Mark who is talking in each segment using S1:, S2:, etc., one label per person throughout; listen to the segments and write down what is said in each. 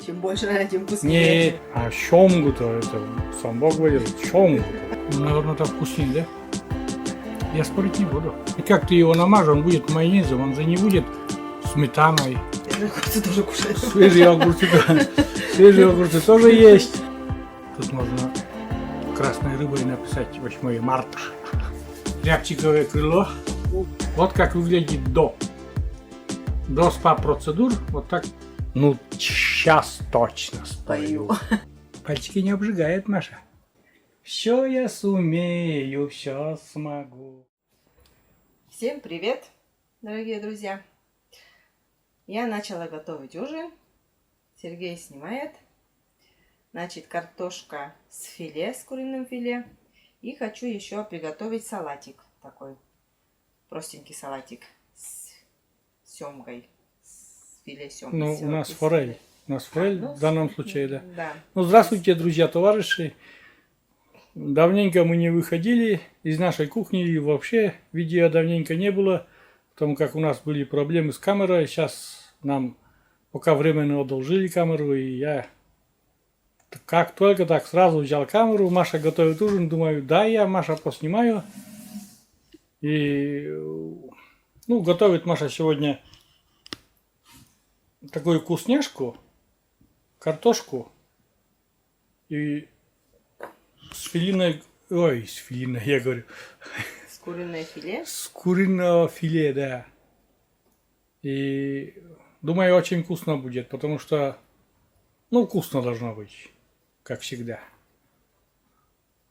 S1: Чем больше, наверное, тем вкуснее.
S2: Нет, а щомгу-то, это сам Бог говорит, щомгу. Ну, наверное, это вкуснее, да? Я спорить не буду. И как ты его намажешь, он будет майонезом, он же не будет сметаной.
S1: Свежие огурцы тоже кушают.
S2: Свежие огурцы тоже есть. Тут можно красной рыбой написать 8 марта. Рябчиковое крыло. Вот как выглядит до. До спа-процедур. Вот так. Ну, сейчас точно спою. Пальчики не обжигает, Маша. Все я сумею, все смогу.
S1: Всем привет, дорогие друзья. Я начала готовить ужин. Сергей снимает. Значит, картошка с филе, с куриным филе. И хочу еще приготовить салатик такой. Простенький салатик с семгой. С филе семги.
S2: Ну, у нас форель. У нас форель в данном случае, да.
S1: Да.
S2: Ну, здравствуйте, друзья, товарищи. Давненько мы не выходили из нашей кухни, и вообще видео давненько не было, потому как у нас были проблемы с камерой. Сейчас нам пока временно одолжили камеру, и я как только так сразу взял камеру. Маша готовит ужин, думаю, да, я Маша поснимаю. И ну, готовит Маша сегодня такую вкусняшку, картошку и с филиной, ой, с филиной, я говорю.
S1: С куриное филе?
S2: С куриного филе, да. И думаю, очень вкусно будет, потому что, ну, вкусно должно быть, как всегда,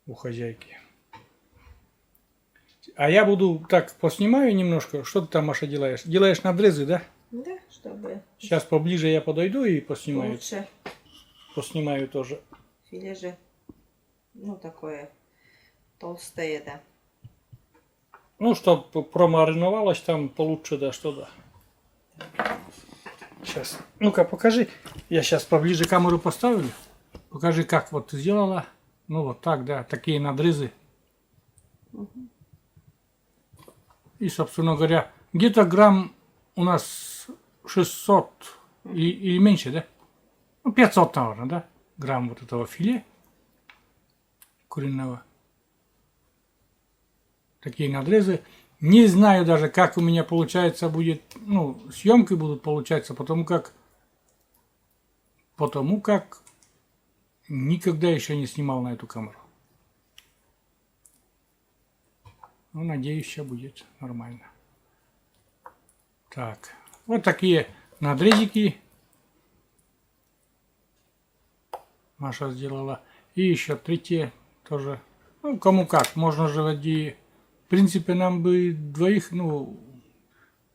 S2: у хозяйки. А я буду так поснимаю немножко. Что ты там, Маша, делаешь? Делаешь надрезы, да?
S1: Да, чтобы
S2: Сейчас поближе я подойду и поснимаю.
S1: лучше.
S2: Поснимаю тоже.
S1: Филе же, ну, такое толстое, да.
S2: Ну, чтобы промариновалось там получше, да, что да. Сейчас. Ну-ка, покажи. Я сейчас поближе камеру поставлю. Покажи, как вот ты сделала. Ну, вот так, да, такие надрезы. И, собственно говоря, где-то грамм у нас 600 или меньше, да? Ну, 500, наверное, да? Грамм вот этого филе куриного. Такие надрезы. Не знаю даже, как у меня получается будет, ну, съемки будут получаться, потому как никогда еще не снимал на эту камеру. Ну, надеюсь, все будет нормально. Так, вот такие надрезики Маша сделала. И еще третье тоже. Ну, кому как. Можно же ради... В принципе, нам бы двоих, ну,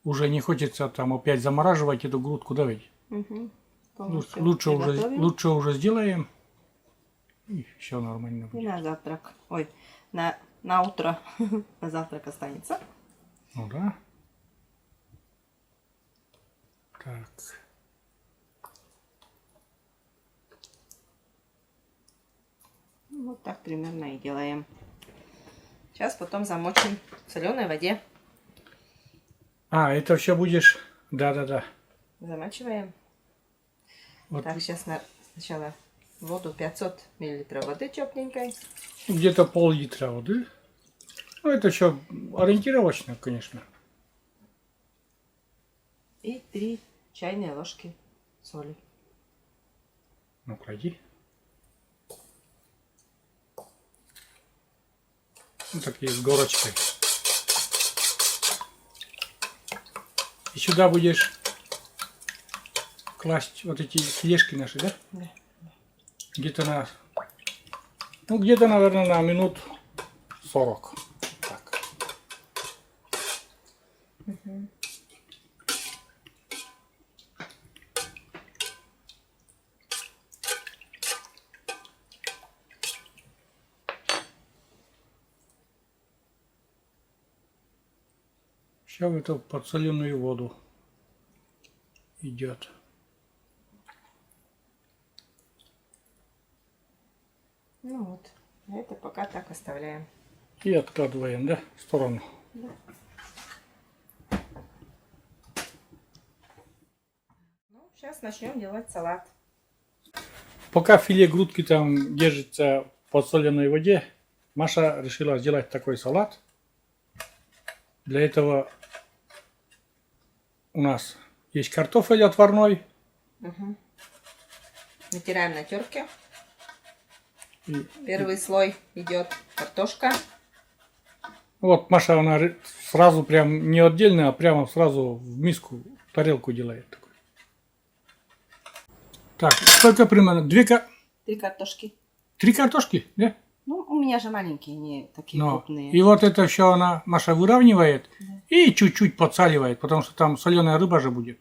S2: уже не хочется там опять замораживать эту грудку, да ведь?
S1: Угу.
S2: Лучше уже сделаем. И все нормально будет.
S1: И на завтрак. Ой, на утро. На завтрак останется.
S2: Ну да. Так.
S1: Вот так примерно и делаем. Сейчас потом замочим в соленой воде.
S2: А, это все будешь... Да.
S1: Замачиваем.
S2: Вот.
S1: Так, сейчас сначала воду 500 мл воды тепленькой.
S2: Где-то пол-литра воды. Ну, это еще ориентировочно, конечно.
S1: И 3 чайные ложки соли.
S2: Ну, клади. Ну, такие с горочкой. И сюда будешь класть вот эти филешки наши, да?
S1: Да.
S2: Где-то на... Ну, где-то, наверное, на минут 40. Так.
S1: Угу.
S2: Все в эту подсоленную воду идет.
S1: Ну вот, это пока так оставляем.
S2: И откладываем, да, в сторону.
S1: Да. Ну, Сейчас начнем делать салат.
S2: Пока филе грудки там держится в подсоленной воде, Маша решила сделать такой салат. Для этого у нас есть картофель отварной.
S1: Угу. Натираем на терке.
S2: И
S1: Первый слой идет картошка.
S2: вот Маша, она сразу прям не отдельно, а прямо сразу в миску, в тарелку делает. Такой. Так, сколько примерно?
S1: 3 картошки.
S2: 3 картошки, да?
S1: Ну, у меня же маленькие, не такие
S2: Но.
S1: крупные.
S2: И вот это все она, Маша, выравнивает и чуть-чуть подсаливает, потому что там соленая рыба же будет.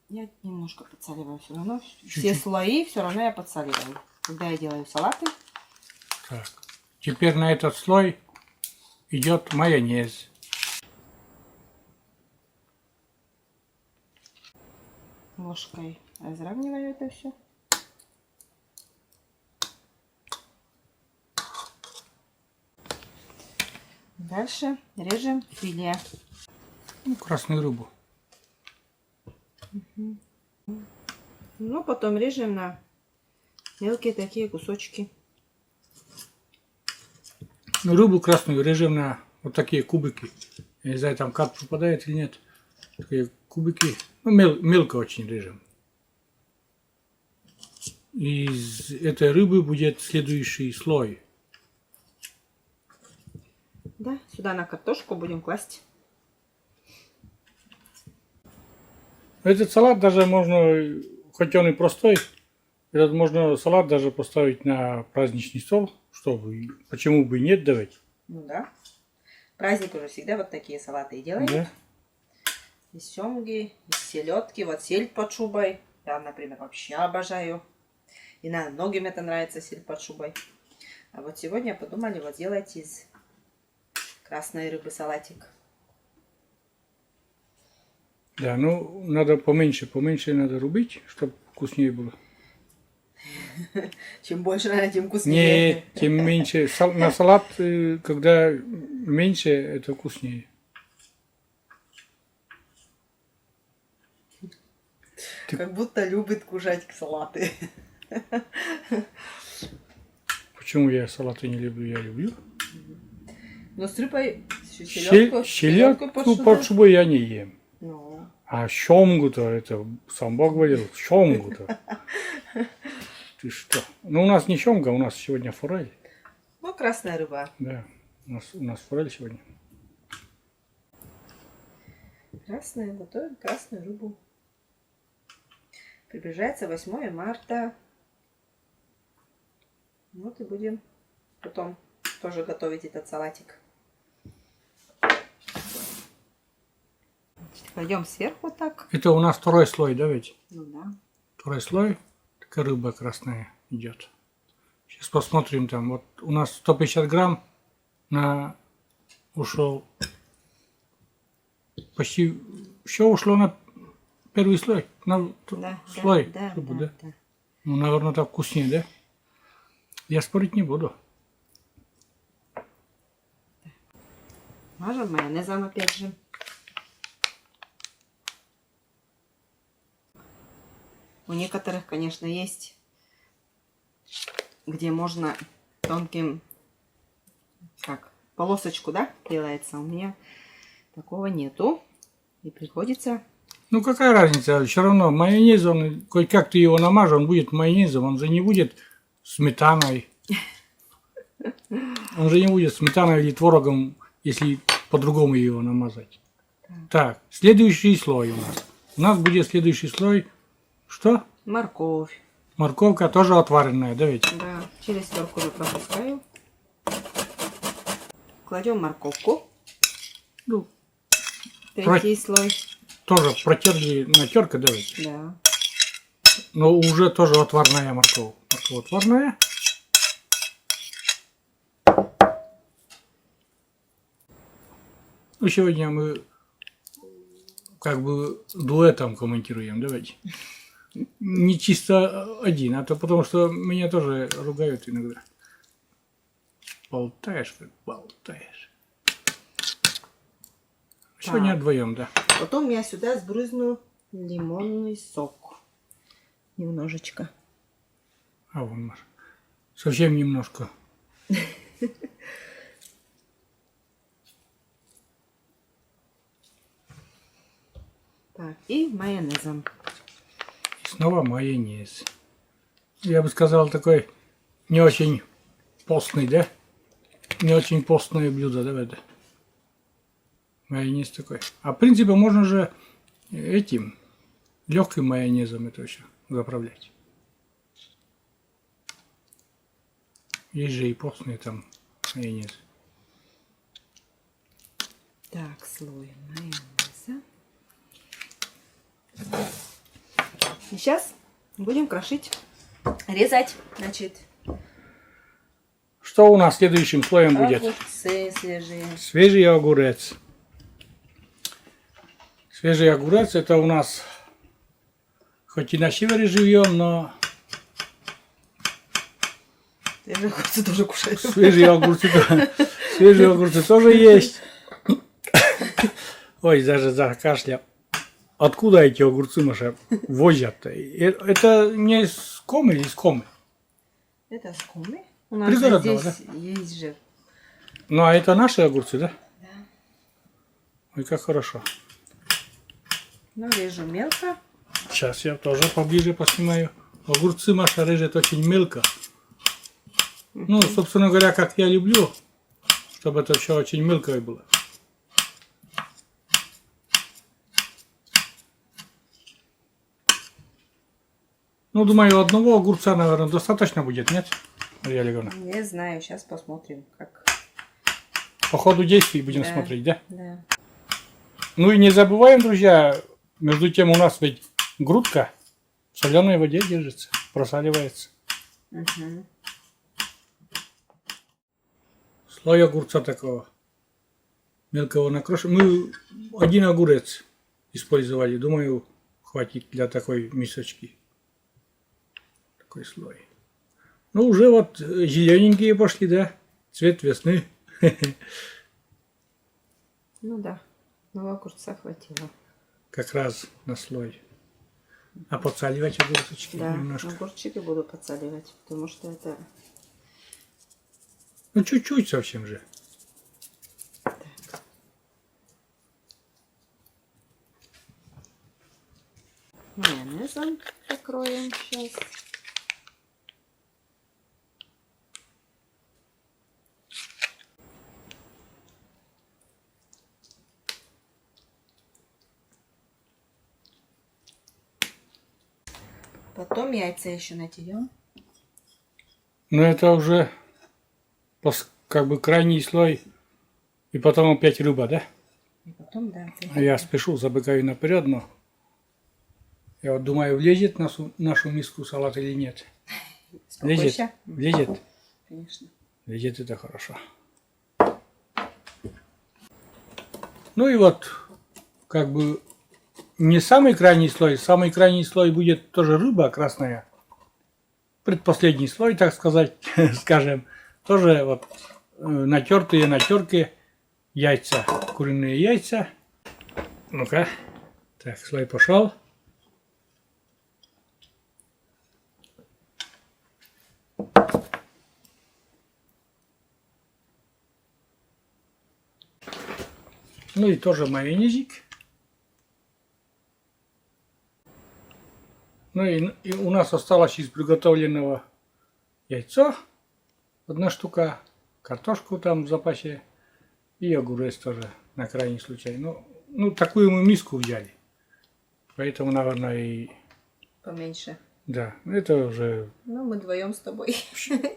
S1: Я немножко подсаливаю все равно. Все
S2: Чуть-чуть.
S1: слои все равно я подсаливаю. Когда я делаю салаты.
S2: Так. Теперь на этот слой идет майонез.
S1: Ложкой разравниваю это все. Дальше режем филе.
S2: Ну, красную рыбу.
S1: Ну, потом режем на мелкие такие кусочки.
S2: Ну, рыбу красную режем на вот такие кубики. Я не знаю, там кат попадает или нет. Такие кубики. Ну, мелко очень режем. Из этой рыбы будет следующий слой.
S1: Да, сюда на картошку будем класть.
S2: Этот салат даже можно, хоть он и простой, этот можно салат даже поставить на праздничный стол, чтобы, почему бы и нет давать.
S1: Ну да. Праздник уже всегда вот такие салаты и делают.
S2: Да?
S1: Из семги, из селедки, вот сель под шубой. Я, например, вообще обожаю. И на многим это нравится, сель под шубой. А вот сегодня подумали вот сделать из красной рыбы салатик.
S2: Да, ну надо поменьше надо рубить, чтобы вкуснее было.
S1: Чем больше, наверное, тем вкуснее.
S2: Нет, тем меньше. На салат, когда меньше, это вкуснее.
S1: Как будто любит кушать салаты.
S2: Почему я салаты не люблю? Я люблю.
S1: Но с рыбой
S2: Селедку под шубой я не ем.
S1: Ну,
S2: А щомгу-то, это сам Бог говорил, щомгу-то. Ты что? Ну, у нас не щомга, у нас сегодня форель.
S1: ну, красная рыба.
S2: Да, у нас форель сегодня.
S1: Красную, готовим красную рыбу. Приближается 8 марта. Вот и будем потом тоже готовить этот салатик. Кладем сверху так.
S2: Это у нас второй слой, да ведь?
S1: Ну да.
S2: Второй слой, такая рыба красная идет. Сейчас посмотрим там. Вот у нас 150 грамм ушел. Почти все ушло на первый слой. На слой рыбы, да? Ну, наверное, так вкуснее, да? Я спорить не буду.
S1: Мажем майонезом опять же. У некоторых, конечно, есть, где можно тонким, как, полосочку, да, делается. У меня такого нету. И приходится...
S2: Ну, какая разница? Все равно майонез, он, хоть как ты его намажешь, он будет майонезом, он же не будет сметаной. Он же не будет сметаной или творогом, если по-другому его намазать. Так, следующий слой у нас. У нас будет следующий слой. Что?
S1: Морковь.
S2: Морковка тоже отваренная, да ведь?
S1: Да, через терку же пропускаю. Кладем морковку.
S2: Ну,
S1: Третий слой.
S2: тоже протерли на терка, да ведь?
S1: Да.
S2: Но уже тоже отварная морковь. Морковь отварная. Ну, сегодня мы как бы дуэтом комментируем, давайте. Не чисто один, а то потому что меня тоже ругают иногда. Болтаешь, как болтаешь. Сегодня вдвоем, да.
S1: Потом я сюда сбрызну лимонный сок. Немножечко.
S2: А вон Маша. Совсем немножко.
S1: Так, и майонезом.
S2: И снова майонез. Я бы сказал, такой не очень постный, да? Не очень постное блюдо, да, это? Майонез такой. А в принципе можно же этим легким майонезом это все заправлять. Есть же и постные там майонез.
S1: Так, слой майонеза. И сейчас будем крошить, резать, значит,
S2: Что у нас следующим слоем будет?
S1: огурцы свежие.
S2: Свежий огурец. Свежий огурец это у нас, хоть и на севере живем, но
S1: Свежие огурцы тоже кушаем.
S2: свежие огурцы тоже есть. Ой, даже закашлял. Откуда эти огурцы, Маша, возят-то? Это не с Комы или с Комы?
S1: Это с Комы. У нас же
S2: Пригородного,
S1: здесь есть же.
S2: Ну, а это наши огурцы, да?
S1: Да.
S2: Ой, как хорошо.
S1: Ну, режу мелко.
S2: Сейчас я тоже поближе поснимаю. Огурцы Маша режет очень мелко. Ну, собственно говоря, как я люблю, чтобы это все очень мелкое было. Ну, думаю, одного огурца, наверное, достаточно будет, нет? Мария Олеговна?
S1: Не знаю, сейчас посмотрим, как.
S2: По ходу действий будем
S1: Да.
S2: смотреть, да?
S1: Да.
S2: Ну и не забываем, друзья, между тем у нас ведь грудка в соленой воде держится, просаливается.
S1: Угу.
S2: Слой огурца такого мелкого накрошен. Мы один огурец использовали, думаю, хватит для такой мисочки. Такой слой. Ну, уже вот зелененькие пошли, да? Цвет весны.
S1: Ну да, но огурца хватило.
S2: Как раз на слой. А подсаливать огурчики
S1: Да,
S2: немножко.
S1: огурчики буду подсаливать, потому что это...
S2: Ну, чуть-чуть совсем же.
S1: Майонезом покроем сейчас. Потом яйца еще натерем.
S2: Но это уже как бы крайний слой. И потом опять рыба, да?
S1: И потом, да.
S2: А я спешу, забегаю наперед, но я вот думаю, влезет в нашу миску салат или нет. Влезет?
S1: Спокойся.
S2: Влезет?
S1: Конечно.
S2: Влезет, это хорошо. Ну и вот, как бы, не самый крайний слой будет тоже рыба красная. Предпоследний слой, так сказать, скажем, тоже вот натертые на терке яйца, куриные яйца. Ну-ка, так, слой пошел. Ну и тоже майонезик. Ну и у нас осталось из приготовленного яйцо. Одна штука. Картошку там в запасе. И огурец тоже на крайний случай. Ну такую мы миску взяли. Поэтому, наверное, и...
S1: Поменьше.
S2: Да, это уже...
S1: Ну, мы вдвоем с тобой.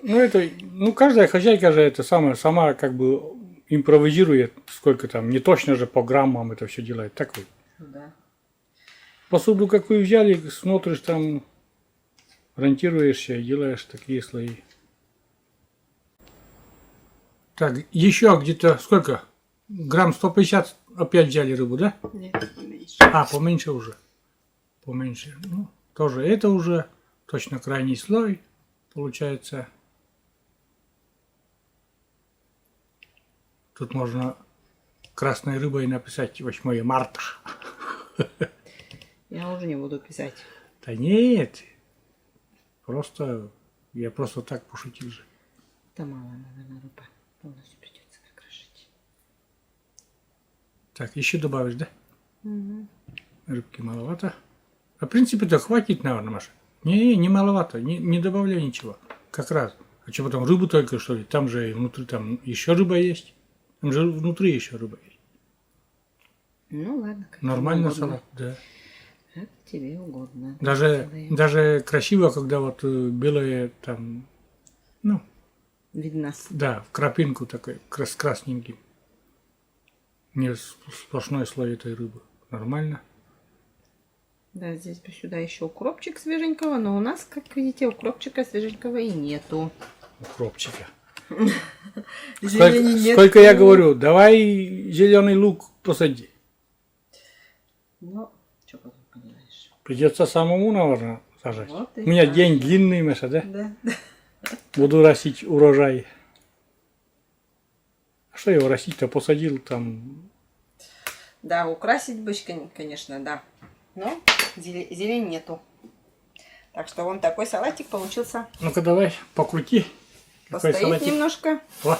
S2: Ну, каждая хозяйка же это сама как бы импровизирует, сколько там, не точно же по граммам это все делает. Так вот.
S1: Да.
S2: Посуду какую взяли, смотришь там, ориентируешься и делаешь такие слои. Так, еще где-то сколько? Грамм 150 опять взяли рыбу, да?
S1: Нет, поменьше.
S2: А, поменьше уже. Поменьше. Ну, тоже это уже точно крайний слой получается. Тут можно красной рыбой написать 8 марта.
S1: Я уже не буду писать.
S2: Да нет, Просто, я просто так пошутил же.
S1: Это мало, наверное, рыба. Полностью придется накрошить.
S2: Так, еще добавишь, да?
S1: Угу.
S2: Рыбки маловато. А в принципе-то хватит, наверное, Маша. Не маловато, не добавляй ничего. Как раз. А что потом, рыбу только что ли? Там же внутри там еще рыба есть. Там же внутри еще рыба есть.
S1: Ну ладно, как тебе
S2: Нормально
S1: угодно.
S2: салат, да.
S1: Как тебе угодно.
S2: Даже красиво, когда вот белое там, ну,
S1: Видно.
S2: да, в крапинку такой, с красненьким. Не сплошной слой этой рыбы. Нормально.
S1: Да, здесь бы сюда еще укропчик свеженького, но у нас, как видите, укропчика свеженького и нету.
S2: Укропчика.
S1: Зелени нету.
S2: Сколько я говорю, давай зеленый лук посади.
S1: Ну, что потом поделаешь.
S2: Придется самому, наверное, сажать.
S1: Вот и
S2: У меня
S1: так.
S2: день длинный, Маша, да?
S1: Да.
S2: Буду растить урожай. А что его растить-то? Посадил там.
S1: Да, украсить бы, конечно, да. Но зелень нету. Так что вон такой салатик получился.
S2: Ну-ка давай, покрути. Какой
S1: Постоит
S2: салатик.
S1: немножко.
S2: О.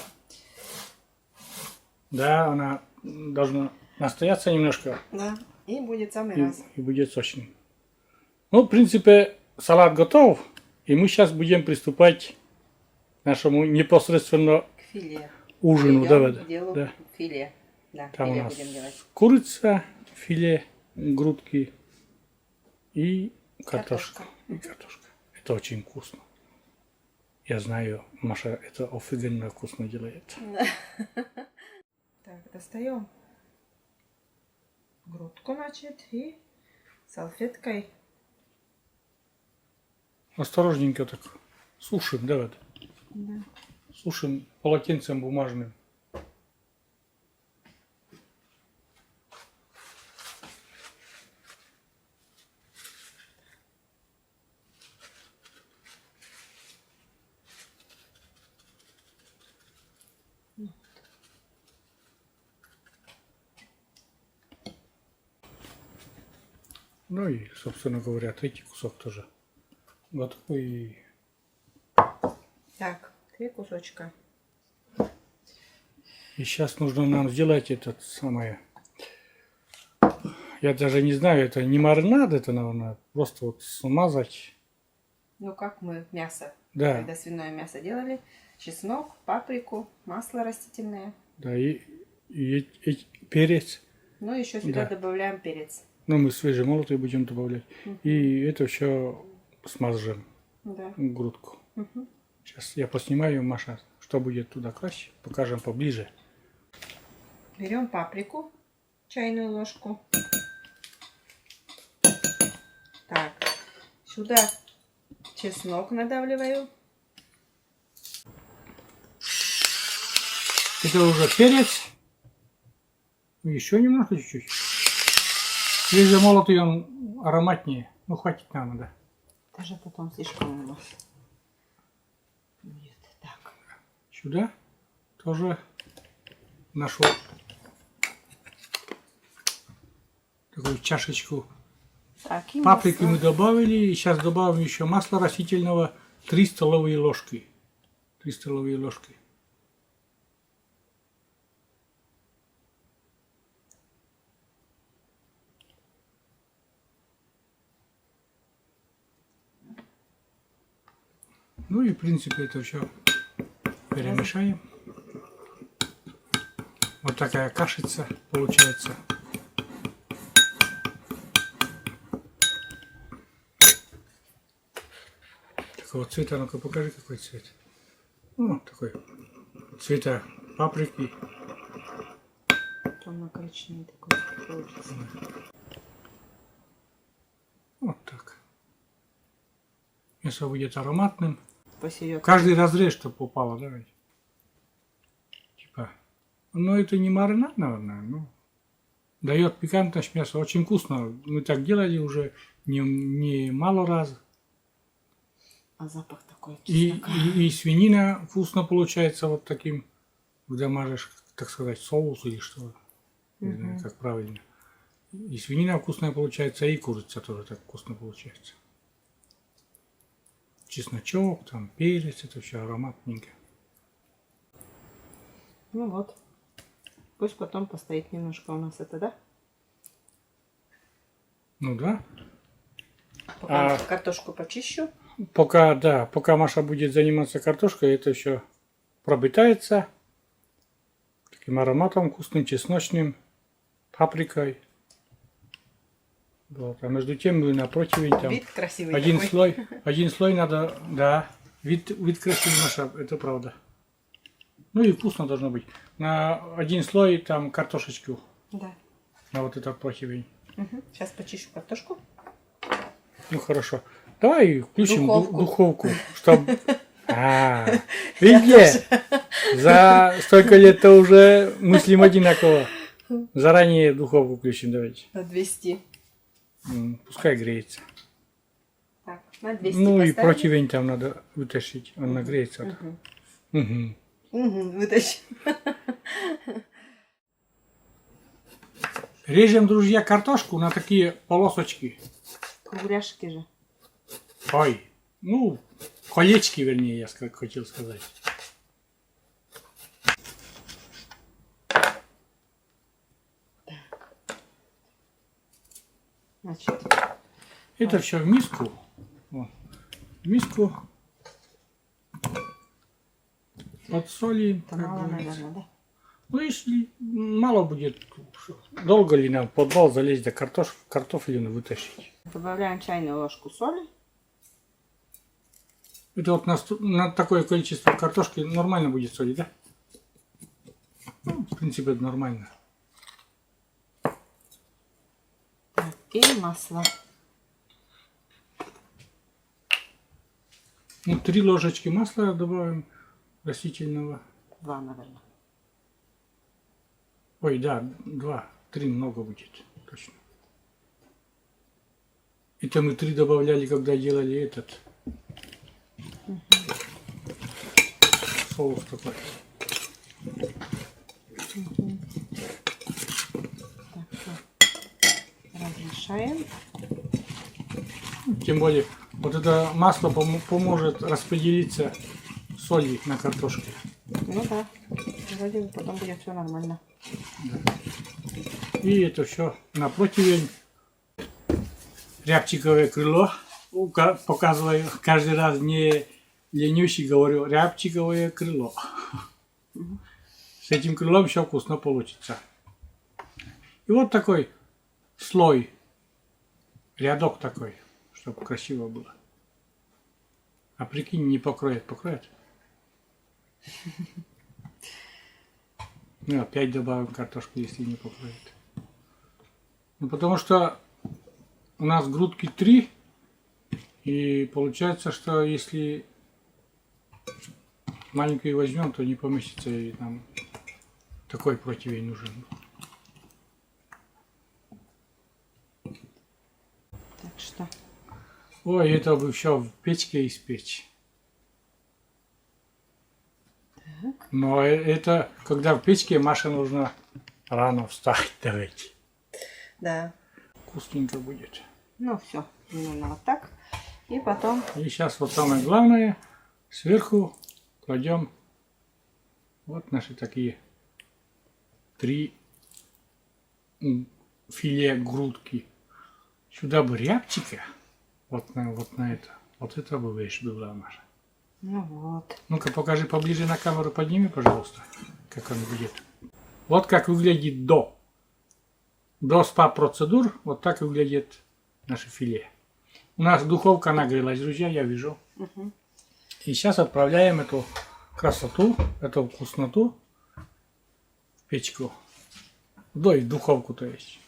S2: Да, она должна настояться немножко.
S1: Да. И будет самый раз.
S2: И будет сочным. Ну, в принципе, салат готов. И мы сейчас будем приступать к нашему непосредственно
S1: К филе.
S2: ужину.
S1: Пойдем
S2: Да,
S1: к делу
S2: да.
S1: филе. Да,
S2: Там у
S1: филе
S2: нас
S1: будем делать.
S2: курица, филе, грудки и
S1: Картошка.
S2: картошка. И картошка. Это очень вкусно. Я знаю, Маша это офигенно вкусно делает.
S1: Так, достаем грудку, значит, и салфеткой.
S2: Осторожненько так сушим, давай.
S1: Да.
S2: Сушим полотенцем бумажным. Ну и, собственно говоря, третий кусок тоже готовый.
S1: Так, 3 кусочка.
S2: И сейчас нужно нам сделать этот самое. Я даже не знаю, это не маринад, это, наверное, просто вот смазать.
S1: Ну, как мы мясо,
S2: Да,
S1: когда свиное мясо делали. Чеснок, паприку, масло растительное.
S2: да, и перец.
S1: Ну, еще сюда
S2: Да.
S1: добавляем перец.
S2: Ну, мы свежемолотый будем добавлять. И это все смажем,
S1: Да.
S2: грудку.
S1: Мгм.
S2: Сейчас я поснимаю, Маша, что будет туда класть, покажем поближе.
S1: Берем паприку, чайную ложку. Так, сюда чеснок надавливаю.
S2: Это уже перец. Еще немножко чуть-чуть. Свежемолотый он ароматнее. Ну, хватит нам, да.
S1: Даже потом слишком у нас будет. Так.
S2: Сюда тоже нашу такую чашечку
S1: Так, и
S2: паприки
S1: масло.
S2: мы добавили. И сейчас добавим еще масло растительного 3 столовые ложки. 3 столовые ложки. Ну и в принципе это все перемешаем. Вот такая кашица получается. Такого цвета, ну-ка покажи, какой цвет. Ну, такой цвета паприки.
S1: Темно-коричневый такой получится.
S2: Вот так. Мясо будет ароматным.
S1: Посередине.
S2: Каждый разрез, что попало, давайте. Типа, ну это не маринад, наверное, но дает пикантность мясо. Очень вкусно. Мы так делали уже не мало раз.
S1: А запах такой
S2: И,
S1: чеснока.
S2: и свинина вкусно получается вот таким, когда мажешь, так сказать, соус или что. Не знаю, как правильно. И свинина вкусная получается, и курица тоже так вкусно получается. чесночок, там перец, это все ароматненько.
S1: Ну вот. Пусть потом постоит немножко у нас это, да?
S2: Ну да.
S1: Пока картошку почищу.
S2: Пока, да, пока Маша будет заниматься картошкой, это все пробитается таким ароматом вкусным, чесночным, паприкой. Вот. А между тем мы на противень там
S1: Вид красивый
S2: один слой надо, да, вид красивый, Маша, это правда. Ну и вкусно должно быть. На один слой там картошечку,
S1: Да.
S2: на вот этот противень.
S1: Угу. Сейчас почищу картошку.
S2: Ну хорошо. Давай включим
S1: Духовку.
S2: чтобы... Видите? За столько лет-то уже мыслим одинаково. Заранее духовку включим, давайте.
S1: На 200.
S2: Пускай греется.
S1: Так, на 200
S2: Ну и
S1: поставили.
S2: противень там надо вытащить. Он нагреется. Угу.
S1: Вытащи.
S2: Режем, друзья, картошку на такие полосочки.
S1: Кругляшки же.
S2: Ой, ну, колечки, вернее, я хотел сказать.
S1: Значит,
S2: Это все в миску. Вот. В миску. Подсолим.
S1: это мало, наверное, да?
S2: Ну, если мало будет, долго ли нам в подвал залезть, да картофелину вытащить.
S1: Добавляем чайную ложку соли.
S2: Это вот на такое количество картошки нормально будет соли, да? Ну, в принципе, это нормально.
S1: Так, и масло.
S2: Ну, 3 ложечки масла добавим растительного.
S1: 2, наверное.
S2: Ой, да, 2, 3 много будет, точно. Это мы 3 добавляли, когда делали этот соус такой.
S1: Так, все. Размешаем.
S2: Тем более, вот это масло поможет распределиться соли на картошке.
S1: Ну да. Вроде бы потом будет все нормально.
S2: И это все на противень. Рябчиковое крыло. Показываю каждый раз, не ленюще говорю, рябчиковое крыло. С этим крылом все вкусно получится. И вот такой слой, рядок такой, чтобы красиво было. А прикинь, не покроет, покроет. Ну, опять добавим картошку, если не покроет. Ну, потому что у нас грудки 3. И получается, что если маленькую возьмем, то не поместится, и нам такой противень нужен.
S1: Так что.
S2: Ой, это бы все в печке испечь.
S1: Так.
S2: Но это, когда в печке, Маше нужно рано встать, давайте.
S1: Да.
S2: Вкусненько будет.
S1: Ну все, примерно вот так. И потом
S2: И сейчас вот самое главное, сверху кладем вот наши такие 3 филе грудки. Сюда бы рябчика, вот на это. Вот это бы вещь была, Маша.
S1: ну вот.
S2: Ну-ка покажи поближе на камеру, подними, пожалуйста, как он будет. Вот как выглядит до. До спа-процедур, вот так выглядит наше филе. У нас духовка нагрелась, друзья, я вижу.
S1: Угу.
S2: И сейчас отправляем эту красоту, эту вкусноту в печку. В духовку, то есть.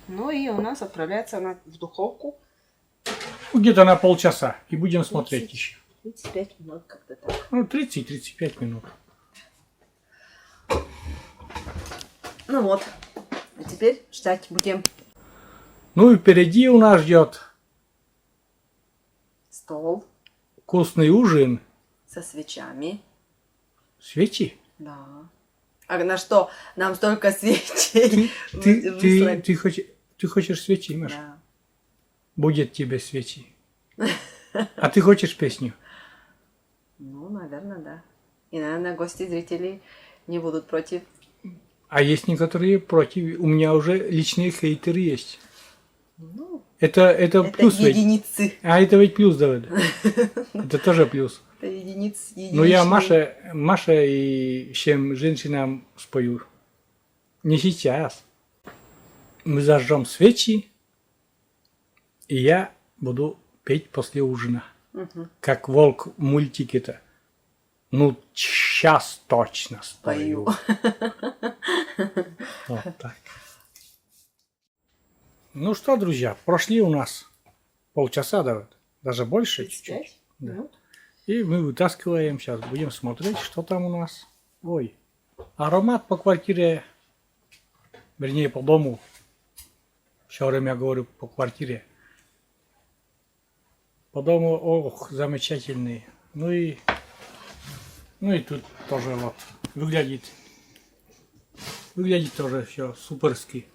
S1: Ну и у нас отправляется она в духовку.
S2: Где-то на полчаса. И будем смотреть еще.
S1: 35 минут как-то так.
S2: Ну, 30-35 минут.
S1: Ну вот. А теперь ждать будем.
S2: Ну и впереди у нас ждет
S1: Стол
S2: вкусный ужин.
S1: со свечами.
S2: Свечи?
S1: Да. А на что нам столько свечей выслать?
S2: Ты хочешь свечи, Маша?
S1: Да.
S2: Будет тебе свечи. А ты хочешь песню?
S1: Ну, наверное, да. И, наверное, гости, зрители не будут против.
S2: А есть некоторые против. У меня уже личные хейтеры есть.
S1: Ну,
S2: Это плюс ведь.
S1: единицы.
S2: А это ведь плюс, Давид. Это тоже плюс.
S1: Это
S2: Но я
S1: единичные.
S2: Маша и всем женщинам спою. Не сейчас. Мы зажжем свечи, и я буду петь после ужина. Как волк в мультике-то. Ну, сейчас точно спою. Вот так. Ну что, друзья, прошли у нас полчаса, Давид. Даже больше чуть-чуть.
S1: 35
S2: Да.
S1: минут.
S2: И мы вытаскиваем, сейчас будем смотреть, что там у нас. Ой, аромат по квартире, вернее по дому. Все время говорю по квартире. По дому, ох, замечательный. Ну и тут тоже вот выглядит тоже все суперски.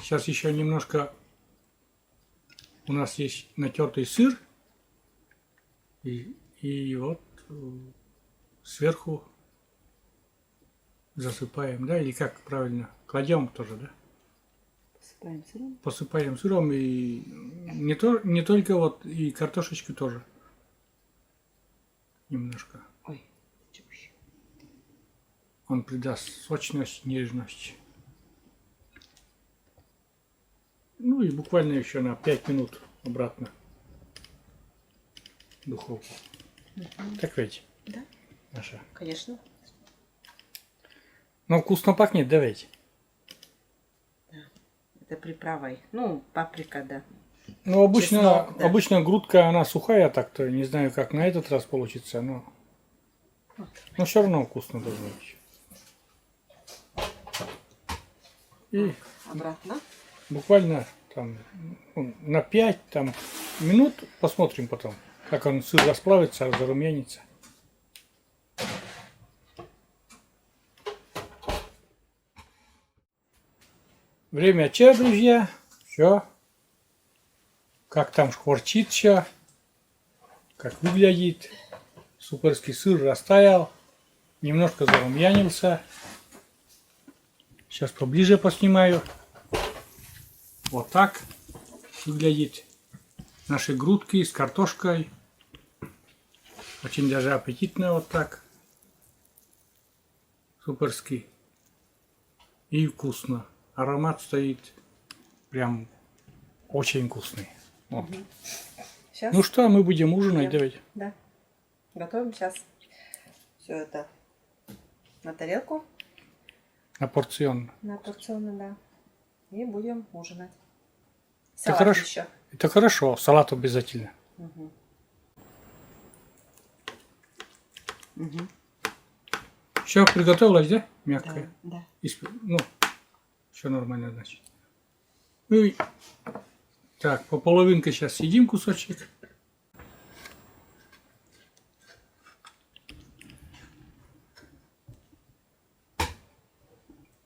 S2: Сейчас еще немножко у нас есть натертый сыр. И вот сверху засыпаем, да, или как правильно? Кладем тоже, да?
S1: Посыпаем сыром.
S2: Посыпаем сыром и не только вот и картошечку тоже. Немножко.
S1: Ой, чуть-чуть.
S2: Он придаст сочность, нежность. Ну и буквально еще на 5 минут обратно в духовку. Так ведь?
S1: Да,
S2: Наша.
S1: конечно.
S2: Но вкусно пахнет, да ведь?
S1: Это приправой. Ну, паприка, да.
S2: Ну, обычно,
S1: Чеснок, да.
S2: обычно грудка, она сухая так-то. Не знаю, как на этот раз получится, но все равно вкусно должно быть. И
S1: Обратно.
S2: буквально там на 5 там, минут посмотрим потом, как он сыр расплавится, зарумянится. Время че, друзья? Все. Как там шкварчит все. Как выглядит. Суперский сыр растаял. Немножко зарумянился. Сейчас поближе поснимаю. Вот так выглядит наши грудки с картошкой. Очень даже аппетитно вот так. Суперский. И вкусно. Аромат стоит прям очень вкусный. Вот.
S1: Сейчас.
S2: Ну что, мы будем ужинать, давайте.
S1: Да. Готовим сейчас все это на тарелку,
S2: На порцион.
S1: на порционно, да. И будем ужинать.
S2: Это
S1: Салат
S2: хорошо.
S1: еще.
S2: Это хорошо. Салат обязательно. Все приготовилось, да? Мягкое.
S1: Да.
S2: Ну, все нормально, значит. Ну и так, по половинке сейчас съедим кусочек.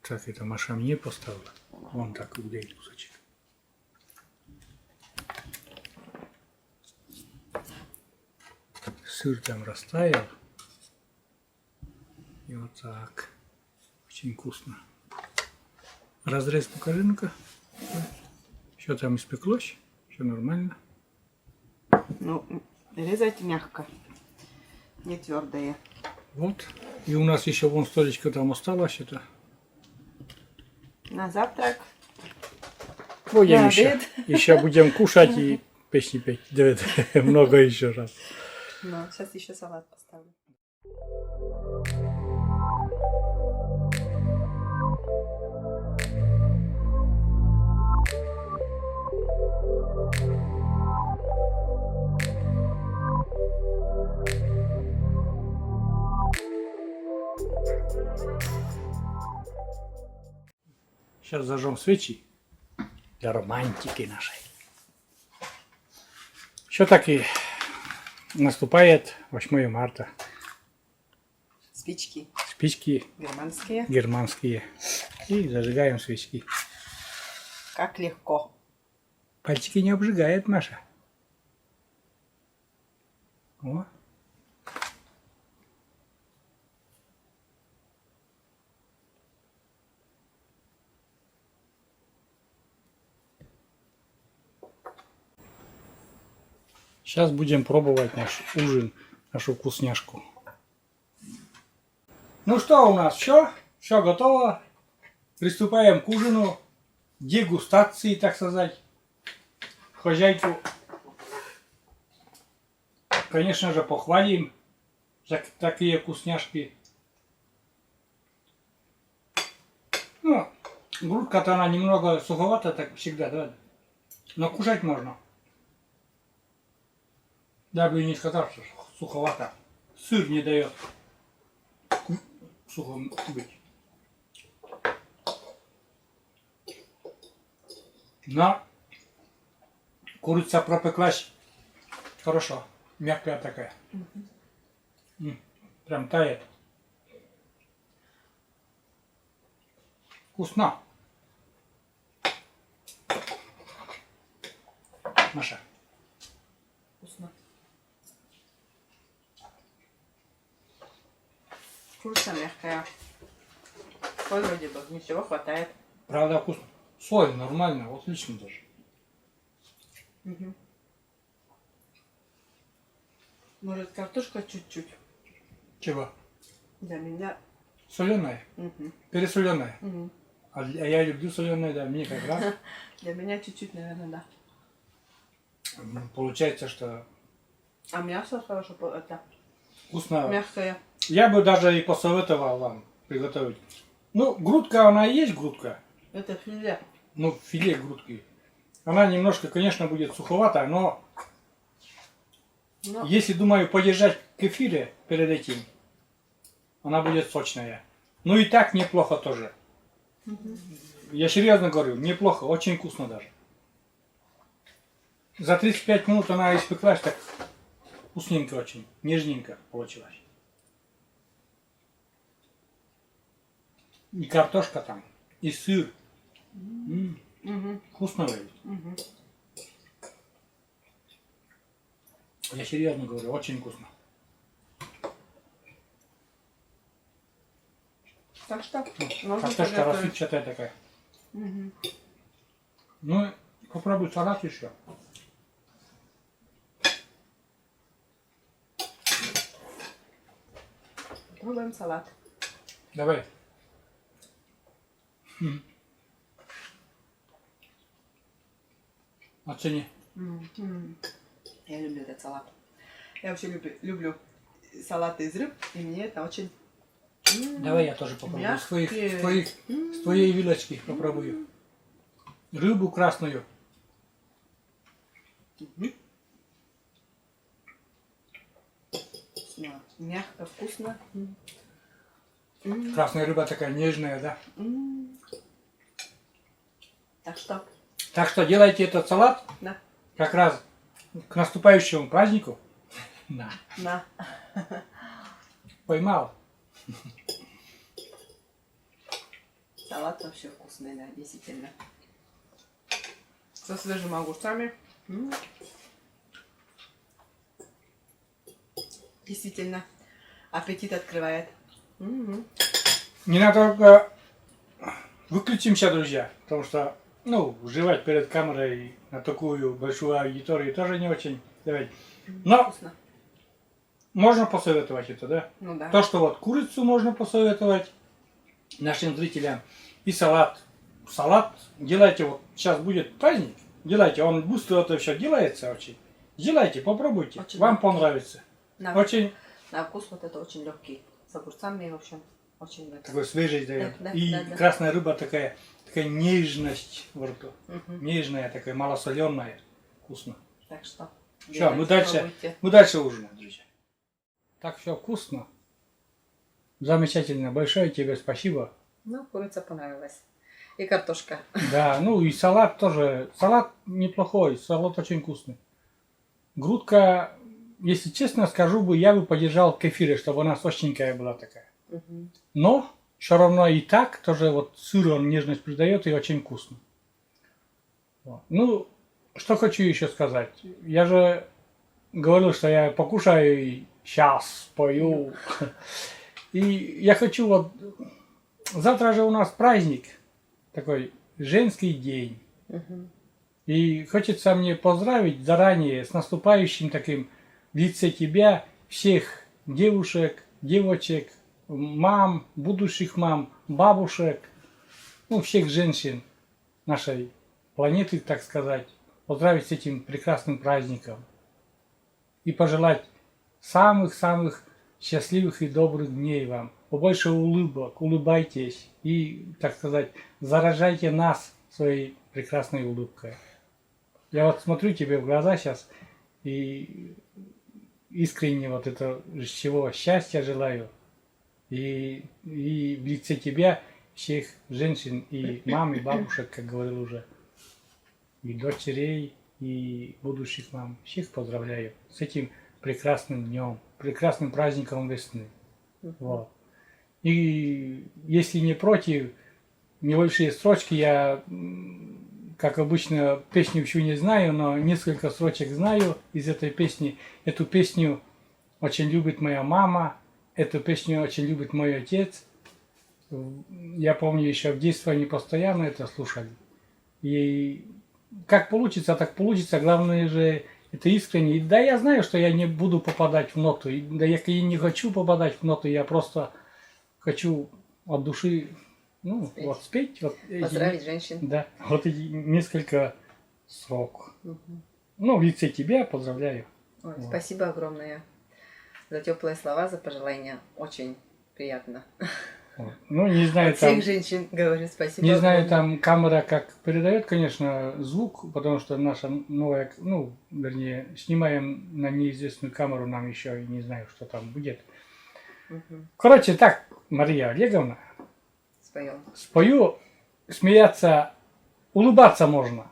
S2: Так, это Маша мне поставила. Вон так выглядит кусочек. Сыр там растаял. И вот так. Очень вкусно. Разрез покажи, ну-ка. Все там испеклось. Все нормально.
S1: Ну, резать мягко. Не твердое.
S2: Вот. И у нас еще вон столечко там осталось. Это.
S1: На завтрак.
S2: Будем
S1: На
S2: еще.
S1: обед.
S2: Еще будем кушать и песни петь. Давид, много еще раз.
S1: Ну, сейчас еще салат поставлю.
S2: Сейчас зажжем свечи для романтики нашей. Все-таки наступает 8 марта.
S1: Спички
S2: Спички
S1: германские.
S2: германские. И зажигаем свечки.
S1: Как легко.
S2: Пальчики не обжигает, Маша. О. Сейчас будем пробовать наш ужин, нашу вкусняшку. Ну что у нас, все? Все готово. Приступаем к ужину, дегустации, так сказать. Хозяйку, конечно же, похвалим за такие вкусняшки. Ну, грудка-то она немного суховата, так всегда, да? Но кушать можно. Я бы и не сказал, что суховато. Сыр не дает сухом быть. Но курица пропеклась хорошо. Мягкая такая. Прям тает. Вкусно. Маша.
S1: Вкусно. Курица мягкая. Соль вроде бы, ничего хватает.
S2: Правда вкусно. Соль нормально, отлично даже.
S1: Угу. Может, картошка чуть-чуть?
S2: Чего?
S1: Для меня.
S2: Соленая?
S1: Угу.
S2: Пересоленая?
S1: Угу.
S2: А я люблю соленое, да, мне как раз.
S1: Для меня чуть-чуть, наверное, да.
S2: Получается, что
S1: А мясо хорошо, это
S2: вкусно.
S1: мягкое.
S2: Я бы даже и посоветовал вам приготовить. Ну, грудка, она и есть грудка.
S1: Это филе.
S2: Ну, филе грудки. Она немножко, конечно, будет суховатая, но
S1: Но
S2: если, думаю, подержать в кефире перед этим, она будет сочная. Ну и так неплохо тоже. Я серьезно говорю, неплохо, очень вкусно даже. За 35 минут она испеклась так вкусненько очень, нежненько получилось. И картошка там, и сыр. Вкусно выглядит. Я серьезно говорю, очень вкусно.
S1: так что можно
S2: Картошка
S1: приготовить.
S2: рассыпчатая такая. Ну, попробуй салат еще.
S1: Пробуем салат.
S2: Давай. Оцени.
S1: Я люблю этот салат. Я вообще люблю салаты из рыб, и мне это очень...
S2: Давай я тоже попробую. С
S1: Мягкие.
S2: твоей вилочки попробую. Рыбу красную.
S1: Мягко, вкусно.
S2: Красная рыба такая нежная, да?
S1: Так что,
S2: Так что делайте этот салат
S1: да,
S2: как раз к наступающему празднику. На.
S1: на.
S2: Поймал.
S1: Салат вообще вкусный, да, действительно. Со свежими огурцами. Действительно, аппетит открывает.
S2: Не надо выключимся, друзья, потому что, ну, жевать перед камерой на такую большую аудиторию тоже не очень. Давайте. Но
S1: Вкусно.
S2: можно посоветовать это, да?
S1: Ну да.
S2: То, что вот курицу можно посоветовать нашим зрителям. И салат. Салат делайте, вот сейчас будет праздник, делайте, он быстро это все делается очень. Делайте, попробуйте,
S1: Очень
S2: вам
S1: легкий.
S2: понравится.
S1: На,
S2: Очень
S1: на вкус вот это очень легкий. С огурцами, в общем, очень легкий.
S2: такой свежий дает.
S1: Да,
S2: И
S1: да, да.
S2: красная рыба такая нежность во рту.
S1: Мгм.
S2: Нежная, такая малосоленая. Вкусно.
S1: Так что,
S2: Все, мы
S1: делайте, пробуйте.
S2: дальше ужинаем, друзья. Так все вкусно. Замечательно. Большое тебе спасибо.
S1: Ну, курица понравилась. И картошка.
S2: Да, ну и салат тоже. Салат неплохой, салат очень вкусный. Грудка, если честно скажу бы, я бы подержал в кефире, чтобы она сочненькая была такая. Но все равно и так тоже вот сыр он нежность придает и очень вкусно. Вот. Ну, что хочу еще сказать. Я же говорил, что я покушаю и сейчас пою. И я хочу вот... Завтра же у нас праздник, такой женский день. И хочется мне поздравить заранее с наступающим таким в лице тебя всех девушек, девочек, мам, будущих мам, бабушек, ну, всех женщин нашей планеты, так сказать. Поздравить с этим прекрасным праздником. И пожелать самых-самых счастливых и добрых дней вам. Побольше улыбок, улыбайтесь и, так сказать, заражайте нас своей прекрасной улыбкой. Я вот смотрю тебе в глаза сейчас и искренне вот это всего счастья желаю. И в лице тебя всех женщин и мам, и бабушек, как говорил уже, и дочерей, и будущих мам. Всех поздравляю с этим прекрасным днем, прекрасным праздником весны. Вот. И если не против, небольшие строчки, я, как обычно, песню всю не знаю, но несколько строчек знаю из этой песни. Эту песню очень любит моя мама, эту песню очень любит мой отец. Я помню, еще в детстве они постоянно это слушали. И как получится, так получится. Главное же, это искренне. И да, я знаю, что я не буду попадать в ноту. И, да, я не хочу попадать в ноту, я просто хочу от души, ну, спеть. Вот спеть. Вот
S1: поздравить женщин.
S2: Да, вот эти несколько строк. Ну, в лице тебя поздравляю.
S1: Ой, вот. Спасибо огромное за теплые слова, за пожелания. Очень приятно.
S2: Вот. Ну, не знаю,
S1: от всех женщин говорю спасибо.
S2: Не знаю, там камера как передает, конечно, звук, потому что наша новая, ну, вернее, снимаем на неизвестную камеру, нам еще и не знаю, что там будет. Короче, так, Мария Олеговна, спою, смеяться, улыбаться можно.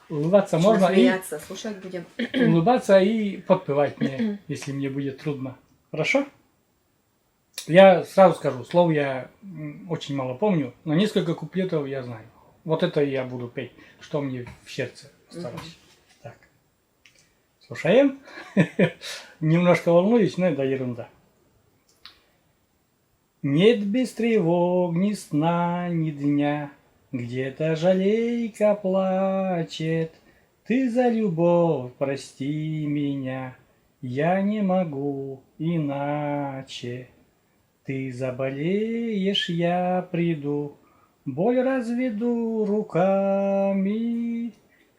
S2: Улыбаться можно
S1: смеяться, слушать будем.
S2: Улыбаться и подпевать мне, если мне будет трудно. Хорошо? Я сразу скажу, слов я очень мало помню, но несколько куплетов я знаю. Вот это я буду петь, что мне в сердце осталось. Так. Слушаем. Немножко волнуюсь, но это ерунда. Нет без тревог ни сна, ни дня, где-то жалейка плачет. Ты за любовь прости меня, я не могу иначе. Ты заболеешь, я приду, боль разведу руками.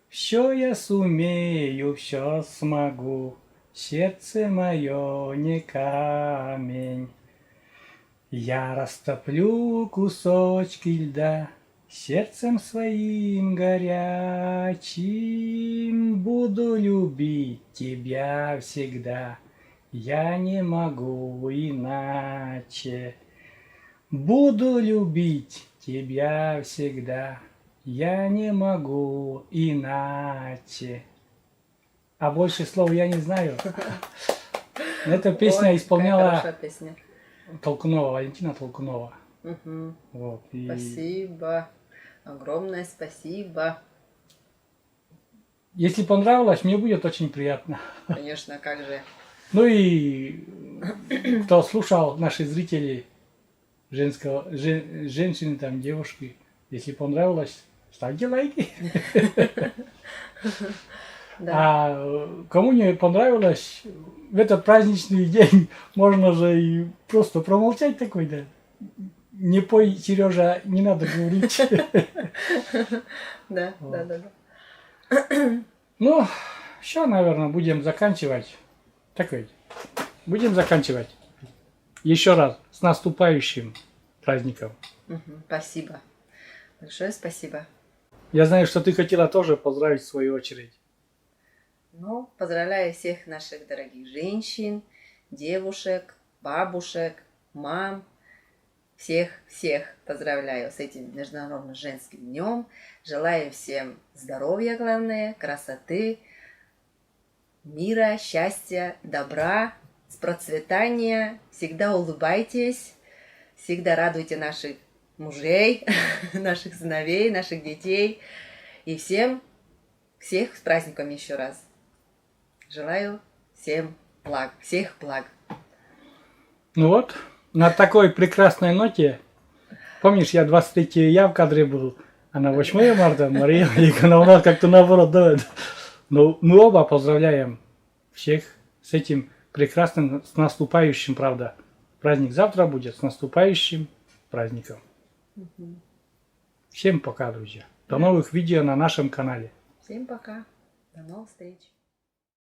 S2: Все я сумею, все смогу, сердце мое не камень. Я растоплю кусочки льда, сердцем своим горячим. Буду любить тебя всегда, я не могу иначе. Буду любить тебя всегда, я не могу иначе. А больше слов я не знаю. Эта песня исполняла Толкунова, Валентина Толкунова. Вот, и...
S1: Спасибо. Огромное спасибо.
S2: Если понравилось, мне будет очень приятно.
S1: Конечно, как же.
S2: Ну и кто слушал, наши зрители, женщины, там, девушки, если понравилось, ставьте лайки. А кому не понравилось, в этот праздничный день можно же и просто промолчать такой, да. Не пой, Сережа, не надо говорить.
S1: Да.
S2: Ну, все, наверное, будем заканчивать. Такой. Будем заканчивать. Еще раз, с наступающим праздником.
S1: Спасибо. Большое спасибо.
S2: Я знаю, что ты хотела тоже поздравить в свою очередь.
S1: Ну, поздравляю всех наших дорогих женщин, девушек, бабушек, мам. Всех поздравляю с этим Международным женским днем. Желаю всем здоровья, главное, красоты, мира, счастья, добра, с процветания. Всегда улыбайтесь, всегда радуйте наших мужей, наших сыновей, наших детей. И всем Всех с праздником еще раз. Желаю всем благ, всех благ.
S2: Ну вот, на такой прекрасной ноте, помнишь, я 23 я в кадре был, а на 8 марта Мария Николаевна, у нас как-то наоборот, да. Но мы оба поздравляем всех с этим прекрасным, с наступающим, правда. Праздник завтра будет, с наступающим праздником. Всем пока, друзья. До новых видео на нашем канале.
S1: Всем пока. До новых встреч.